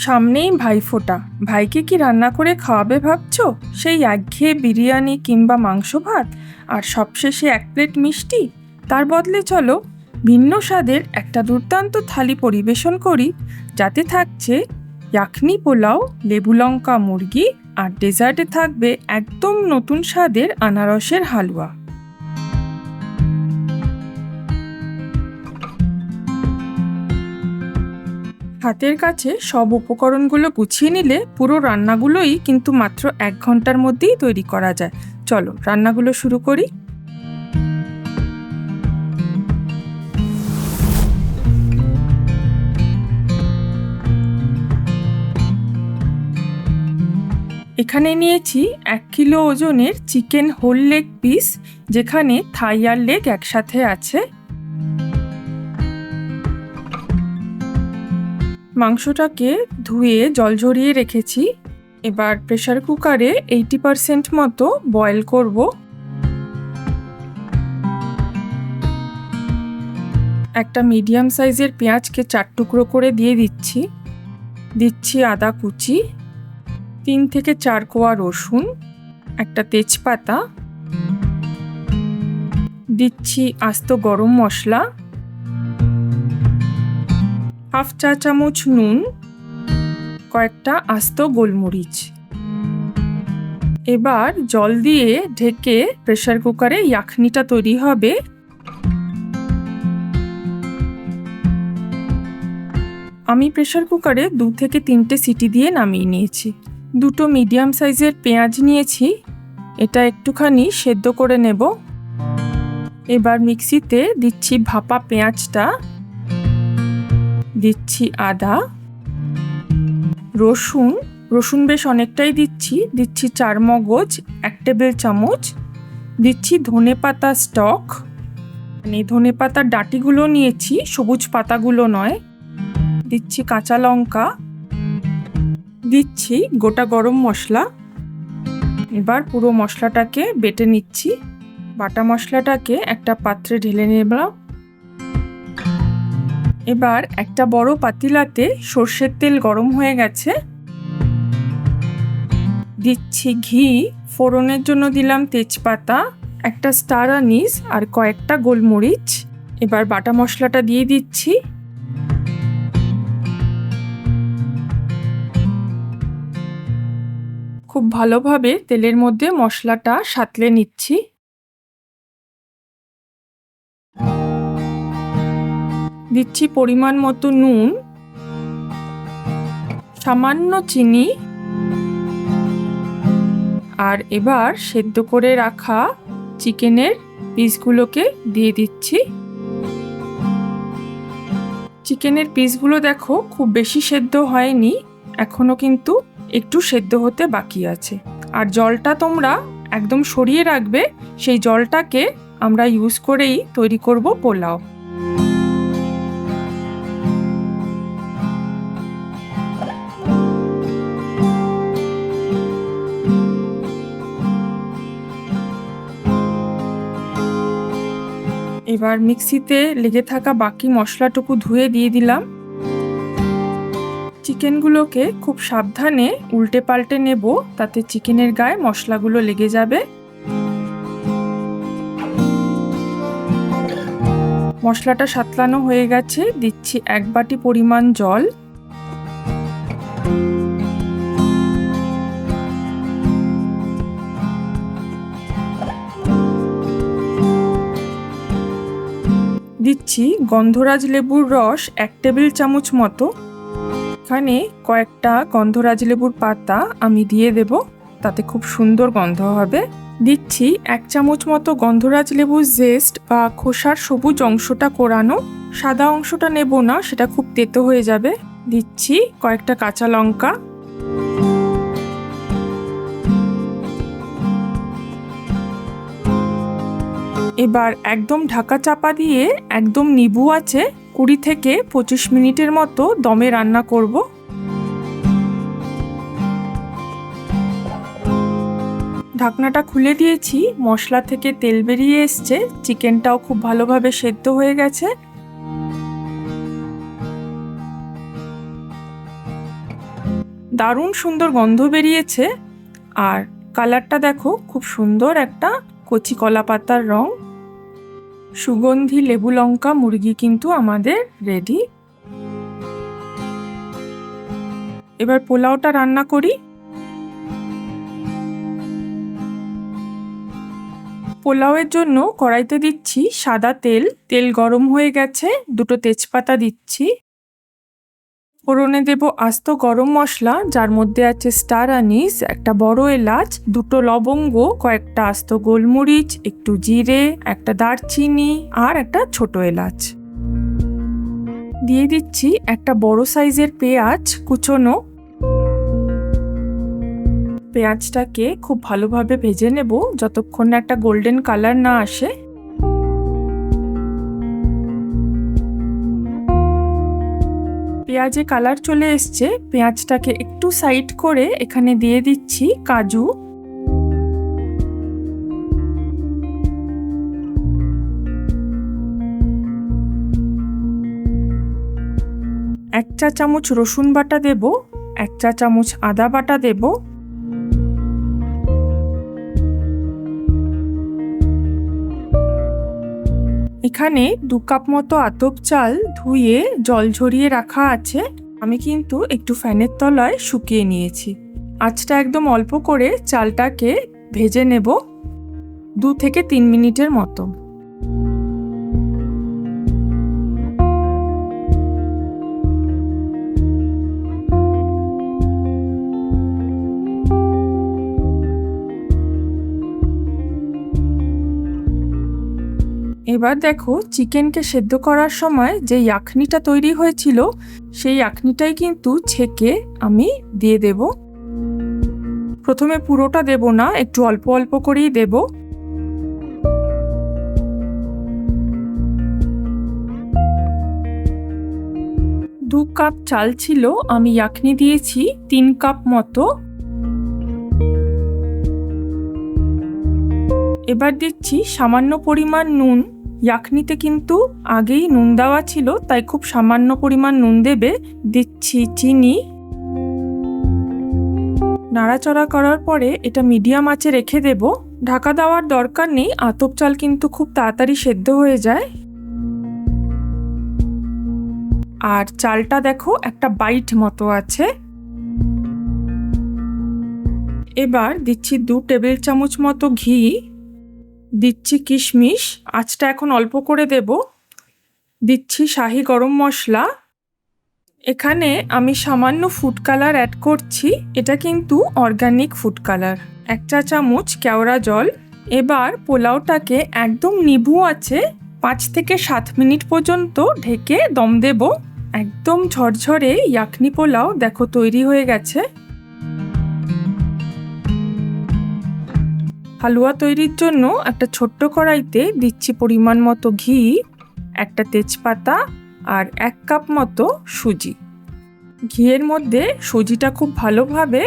সামনেই ভাইফোঁটা। ভাইকে কি রান্না করে খাওয়াবে ভাবছো? সেই একঘেয়ে বিরিয়ানি কিংবা মাংস ভাত আর সবশেষে এক প্লেট মিষ্টি? তার বদলে চলো ভিন্ন স্বাদের একটা দুর্দান্ত থালি পরিবেশন করি, যাতে থাকছে ইয়াখনি পোলাও, লেবু লঙ্কা মুরগি আর ডেজার্টে থাকবে একদম নতুন স্বাদের আনারসের হালুয়া। হাতের কাছে সব উপকরণগুলো গুছিয়ে নিলে পুরো রান্নাগুলোই কিন্তু মাত্র 1 ঘন্টার মধ্যেই তৈরি করা যায়। চলো রান্নাগুলো শুরু করি। এখানে নিয়েছি 1 কিলো ওজনের চিকেন হোল লেগ পিস, যেখানে থাই আর লেগ একসাথে আছে। মাংসটাকে ধুয়ে জল ঝরিয়ে রেখেছি। এবার প্রেসার কুকারে 80% মতো বয়েল করব। একটা মিডিয়াম সাইজের পেঁয়াজকে 4 টুকরো করে দিয়ে দিচ্ছি আদা কুচি, 3 থেকে 4 কোয়া রসুন, একটা তেজপাতা, দিচ্ছি আস্ত গরম মশলা, হাফ চা চামচ নুন, কয়েকটা আস্ত গোলমরিচ। এবার জল দিয়ে ঢেকে প্রেসার কুকারে ইয়াখনিটা তৈরি হবে। আমি প্রেসার কুকারে 2 থেকে 3টে সিটি দিয়ে নামিয়ে নিয়েছি। 2টো মিডিয়াম সাইজের পেঁয়াজ নিয়েছি, এটা একটুখানি সেদ্ধ করে নেব। এবার মিক্সিতে দিচ্ছি ভাপা পেঁয়াজটা, দিচ্ছি আদা, রসুন বেশ অনেকটাই দিচ্ছি 4 মগজ 1 টেবিল চামচ, দিচ্ছি ধনেপাতা স্টক, মানে ধনেপাতার ডাঁটিগুলো নিয়েছি, সবুজ পাতাগুলো নয়, দিচ্ছি কাঁচা লঙ্কা, দিচ্ছি গোটা গরম মশলা। এবার পুরো মশলাটাকে বেটে নিচ্ছি। বাটা মশলাটাকে একটা পাত্রে ঢেলে নেব। এবার একটা বড় পাতিলাতে সর্ষের তেল গরম হয়ে গেছে, দিচ্ছি ঘি, ফোড়নের জন্য দিলাম তেজপাতা, একটা স্টার আনিস আর কয়েকটা গোলমরিচ। এবার বাটা মশলাটা দিয়ে দিচ্ছি। খুব ভালোভাবে তেলের মধ্যে মশলাটা সাঁতলে নিচ্ছি। দিচ্ছি পরিমাণ মতো নুন, সামান্য চিনি, আর এবার সেদ্ধ করে রাখা চিকেনের পিসগুলোকে দিয়ে দিচ্ছি। চিকেনের পিসগুলো দেখো খুব বেশি সেদ্ধ হয়নি, এখনো কিন্তু একটু সেদ্ধ হতে বাকি আছে। আর জলটা তোমরা একদম সরিয়ে রাখবে, সেই জলটাকে আমরা ইউজ করেই তৈরি করব পোলাও। এবার মিক্সিতে লেগে থাকা বাকি মশলাটুকু ধুয়ে দিয়ে দিলাম। চিকেনগুলোকে খুব সাবধানে উল্টে পাল্টে নেব, তাতে চিকেনের গায়ে মশলাগুলো লেগে যাবে। মশলাটা সাঁতলানো হয়ে গেছে, দিচ্ছি 1 বাটি পরিমাণ জল। দিচ্ছি গন্ধরাজ লেবুর রস 1 টেবিল চামচ মতো। এখানে কয়েকটা গন্ধরাজ লেবুর পাতা আমি দিয়ে দেব, তাতে খুব সুন্দর গন্ধ হবে। দিচ্ছি 1 চামচ মতো গন্ধরাজ লেবুর জেস্ট বা খোসার সবুজ অংশটা কোরানো, সাদা অংশটা নেব না, সেটা খুব তেতো হয়ে যাবে। দিচ্ছি কয়েকটা কাঁচা লঙ্কা। এবার একদম ঢাকা চাপা দিয়ে একদম নিভু আঁচে 20 থেকে 25 মিনিটের মতো দমে রান্না করব। ঢাকনাটা খুলে দিয়েছি, মশলা থেকে তেল বেরিয়ে এসছে, চিকেনটাও খুব ভালোভাবে সেদ্ধ হয়ে গেছে। দারুণ সুন্দর গন্ধ বেরিয়েছে। আর কালারটা দেখো, খুব সুন্দর একটা কচি কলা পাতার রং। সুগন্ধি লেবু লঙ্কা মুরগি কিন্তু আমাদের রেডি। এবার পোলাওটা রান্না করি। পোলাওয়ের জন্য কড়াইতে দিচ্ছি সাদা তেল। তেল গরম হয়ে গেছে, দুটো তেজপাতা দিচ্ছি। ফোড়নে দেব আস্ত গরম মশলা, যার মধ্যে আছে স্টার আনিস, একটা বড় এলাচ, দুটো লবঙ্গ, কয়েকটা আস্ত গোলমরিচ, একটু জিরে, একটা দারচিনি আর একটা ছোট এলাচ। দিয়ে দিচ্ছি একটা বড় সাইজের পেঁয়াজ কুচোনো। পেঁয়াজটাকে খুব ভালোভাবে ভেজে নেব যতক্ষণ না একটা গোল্ডেন কালার না আসে। পেঁয়াজে কালার চলে এসছে, পেঁয়াজটাকে একটু সাইড করে এখানে দিয়ে দিচ্ছি কাজু। এক চা চামচ রসুন বাটা দেব, এক চা চামচ আদা বাটা দেব। এখানে 2 কাপ মতো আতপ চাল ধুয়ে জল ঝরিয়ে রাখা আছে। আমি কিন্তু একটু ফ্যানের তলায় শুকিয়ে নিয়েছি। আঁচটা একদম অল্প করে চালটাকে ভেজে নেব 2 থেকে 3 মিনিটের মতো। এবার দেখো, চিকেনকে সেদ্ধ করার সময় যে ইয়াখনিটা তৈরি হয়েছিল সেই ইয়াখনিটাই কিন্তু ছেঁকে আমি দিয়ে দেব। প্রথমে পুরোটা দেব না, একটু অল্প অল্প করেই দেব। দু কাপ চাল ছিল, আমি ইয়াখনি দিয়েছি 3 কাপ মতো। এবার দিচ্ছি সামান্য পরিমাণ নুন। ইয়াখনিতে কিন্তু আগেই নুন দেওয়া ছিল, তাই খুব সামান্য পরিমাণ নুন দেবে। দিচ্ছি চিনি। নাড়াচাড়া করার পরে এটা মিডিয়াম আঁচে রেখে দেব। ঢাকা দেওয়ার দরকার নেই, আতপ চাল কিন্তু খুব তাড়াতাড়ি সেদ্ধ হয়ে যায়। আর চালটা দেখো একটা বাইট মতো আছে। এবার দিচ্ছি 2 টেবিল চামচ মতো ঘি। দিচ্ছি কিশমিশ, আঁচটা এখন অল্প করে দেব। দিচ্ছি শাহি গরম মশলা। এখানে আমি সামান্য ফুড কালার অ্যাড করছি, এটা কিন্তু অর্গানিক ফুড কালার। 1 চা চামচ কেওড়া জল। এবার পোলাওটাকে একদম নিভু আছে 5 থেকে 7 মিনিট পর্যন্ত ঢেকে দম দেব। একদম ঝরঝরে ইয়াখনি পোলাও দেখো তৈরি হয়ে গেছে। হালুয়া তৈরির জন্য একটা ছোট্ট কড়াইতে দিচ্ছি পরিমাণ মতো ঘি, একটা তেজপাতা আর 1 কাপ মতো সুজি। ঘিয়ের মধ্যে সুজিটা খুব ভালোভাবে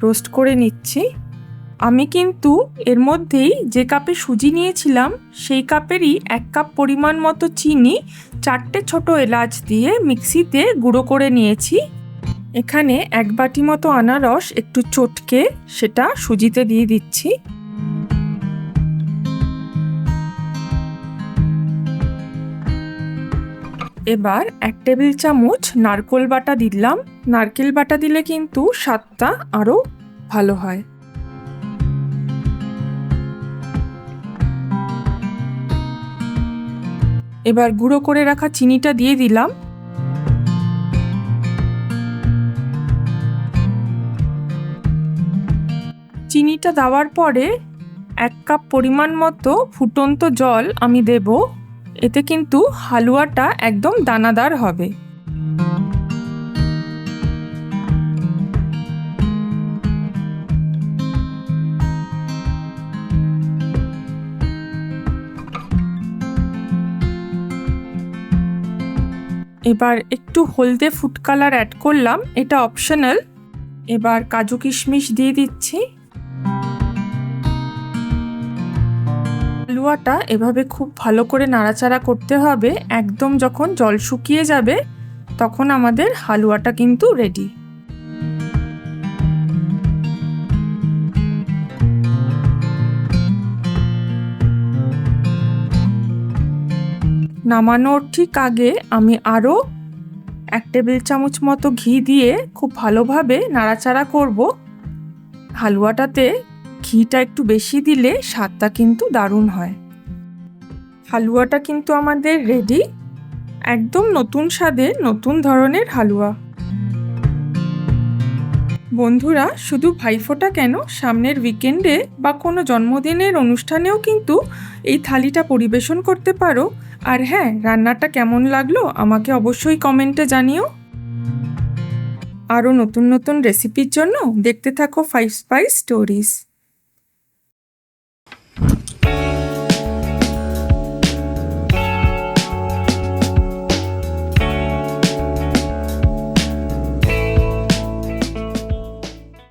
রোস্ট করে নিচ্ছি। আমি কিন্তু এর মধ্যেই যে কাপে সুজি নিয়েছিলাম সেই কাপেরই 1 কাপ পরিমাণ মতো চিনি, 4টে ছোট এলাচ দিয়ে মিক্সিতে গুঁড়ো করে নিয়েছি। এখানে 1 বাটি মতো আনারস একটু চটকে সেটা সুজিতে দিয়ে দিচ্ছি। এবার 1 টেবিল চামচ নারকেল বাটা দিলাম। নারকেল বাটা দিলে কিন্তু স্বাদটা আরো ভালো হয়। এবার গুঁড়ো করে রাখা চিনিটা দিয়ে দিলাম। চিনিটা দেওয়ার পরে 1 কাপ পরিমাণ মতো ফুটন্ত জল আমি দেব। এতে কিন্তু হালুয়াটা একদম দানাদার হবে। এবার একটু হলদে ফুড কালার অ্যাড করলাম, এটা অপশনাল। এবার কাজু কিশমিশ দিয়ে দিচ্ছি। হালুয়াটা এভাবে খুব ভালো করে নাড়াচাড়া করতে হবে। একদম যখন জল শুকিয়ে যাবে তখন আমাদের হালুয়াটা কিন্তু রেডি। নামানোর ঠিক আগে আমি আরও 1 টেবিল চামচ মতো ঘি দিয়ে খুব ভালোভাবে নাড়াচাড়া করব। হালুয়াটাতে ঘিটা একটু বেশি দিলে স্বাদটা কিন্তু দারুণ হয়। হালুয়াটা কিন্তু আমাদের রেডি, একদম নতুন স্বাদের নতুন ধরনের হালুয়া। বন্ধুরা, শুধু ভাইফোঁটা কেন, সামনের উইকেন্ডে বা কোনো জন্মদিনের অনুষ্ঠানেও কিন্তু এই থালিটা পরিবেশন করতে পারো। আর হ্যাঁ, রান্নাটা কেমন লাগলো আমাকে অবশ্যই কমেন্টে জানিও। আরও নতুন নতুন রেসিপির জন্য দেখতে থাকো 5 স্পাইস স্টোরিজ।